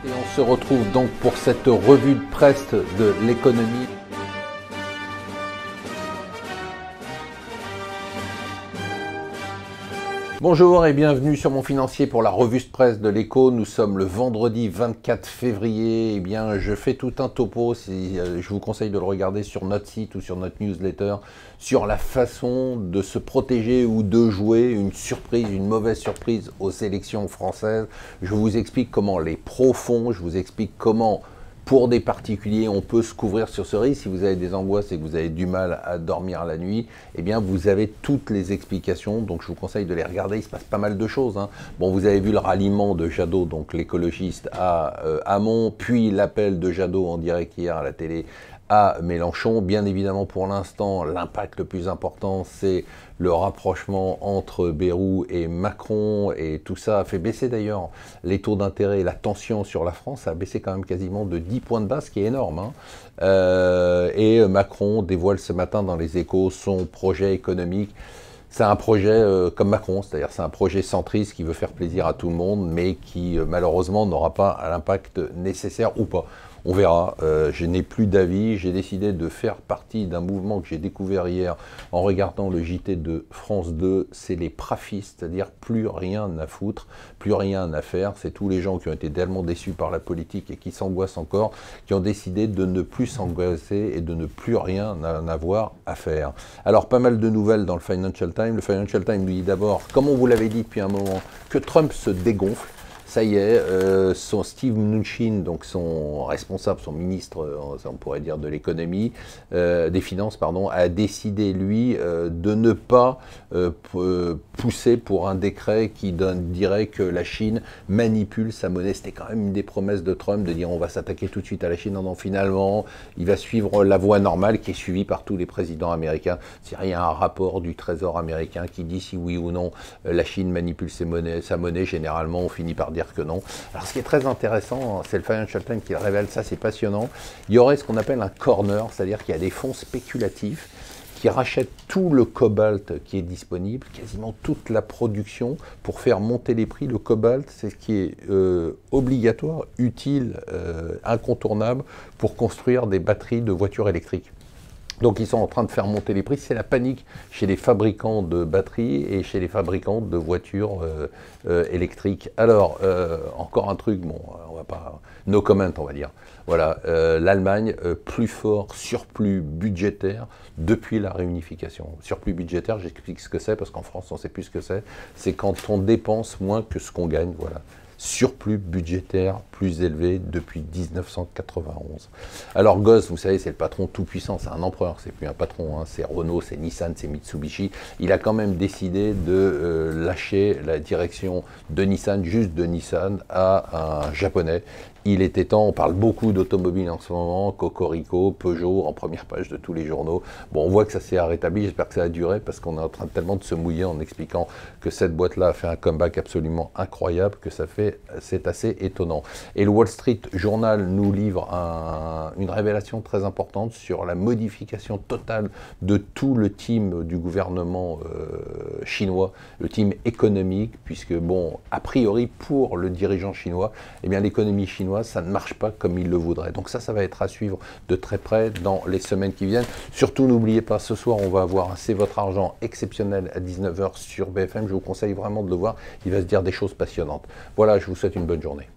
Et on se retrouve donc pour cette revue de presse de l'économie. Bonjour et bienvenue sur Mon Financier pour la revue de presse de l'écho. Nous sommes le vendredi 24 février. Eh bien, je fais tout un topo. Je vous conseille de le regarder sur notre site ou sur notre newsletter sur la façon de se protéger ou de jouer une surprise, une mauvaise surprise aux élections françaises. Je vous explique comment les pros font. Je vous explique comment, pour des particuliers, on peut se couvrir sur ce risque. Si vous avez des angoisses et que vous avez du mal à dormir la nuit, eh bien vous avez toutes les explications. Donc je vous conseille de les regarder. Il se passe pas mal de choses, hein. Bon, vous avez vu le ralliement de Jadot, donc l'écologiste, à Hamon, puis l'appel de Jadot en direct hier à la télé à Mélenchon. Bien évidemment, pour l'instant, l'impact le plus important, c'est le rapprochement entre Bayrou et Macron, et tout ça a fait baisser d'ailleurs les taux d'intérêt, la tension sur la France, ça a baissé quand même quasiment de 10 points de base, ce qui est énorme, hein. Et Macron dévoile ce matin dans les Échos son projet économique. C'est un projet comme Macron, c'est-à-dire c'est un projet centriste qui veut faire plaisir à tout le monde, mais qui malheureusement n'aura pas l'impact nécessaire ou pas. On verra, je n'ai plus d'avis, j'ai décidé de faire partie d'un mouvement que j'ai découvert hier en regardant le JT de France 2, c'est les prafistes, c'est-à-dire plus rien à foutre, plus rien à faire. C'est tous les gens qui ont été tellement déçus par la politique et qui s'angoissent encore, qui ont décidé de ne plus s'angoisser et de ne plus rien en avoir à faire. Alors pas mal de nouvelles dans le Financial Times. Le Financial Times nous dit d'abord, comme on vous l'avait dit depuis un moment, que Trump se dégonfle. Ça y est, son Steve Mnuchin, donc son responsable, son ministre, on pourrait dire de l'économie, des finances, pardon, a décidé, lui, de ne pas pousser pour un décret qui dirait que la Chine manipule sa monnaie. C'était quand même une des promesses de Trump de dire on va s'attaquer tout de suite à la Chine. Non, non, finalement, il va suivre la voie normale qui est suivie par tous les présidents américains. S'il y a un rapport du Trésor américain qui dit si oui ou non la Chine manipule sa monnaie, généralement on finit par dire que non. Alors ce qui est très intéressant, c'est le Financial Times qui le révèle, ça c'est passionnant. Il y aurait ce qu'on appelle un corner, c'est-à-dire qu'il y a des fonds spéculatifs qui rachètent tout le cobalt qui est disponible, quasiment toute la production, pour faire monter les prix. Le cobalt, c'est ce qui est obligatoire, utile, incontournable pour construire des batteries de voitures électriques. Donc ils sont en train de faire monter les prix, c'est la panique chez les fabricants de batteries et chez les fabricants de voitures électriques. Alors, encore un truc, bon, on va pas, no comment on va dire. Voilà, l'Allemagne, plus fort surplus budgétaire depuis la réunification. Surplus budgétaire, j'explique ce que c'est, parce qu'en France on ne sait plus ce que c'est quand on dépense moins que ce qu'on gagne, voilà. Surplus budgétaire plus élevé depuis 1991. Alors Goss, vous savez, c'est le patron tout puissant, c'est un empereur, c'est plus un patron, hein, c'est Renault, c'est Nissan, c'est Mitsubishi. Il a quand même décidé de lâcher la direction de Nissan, juste de Nissan, à un japonais. Il était temps, on parle beaucoup d'automobile en ce moment, Cocorico, Peugeot, en première page de tous les journaux. Bon, on voit que ça s'est rétabli, j'espère que ça a duré, parce qu'on est en train tellement de se mouiller en expliquant que cette boîte-là a fait un comeback absolument incroyable, que c'est assez étonnant. Et le Wall Street Journal nous livre une révélation très importante sur la modification totale de tout le team du gouvernement chinois, le team économique, puisque, bon, a priori, pour le dirigeant chinois, eh bien, l'économie chinoise, ça ne marche pas comme il le voudrait. Donc ça va être à suivre de très près dans les semaines qui viennent. Surtout, n'oubliez pas, ce soir, on va avoir un C'est votre argent exceptionnel à 19 h sur BFM. Je vous conseille vraiment de le voir. Il va se dire des choses passionnantes. Voilà, je vous souhaite une bonne journée.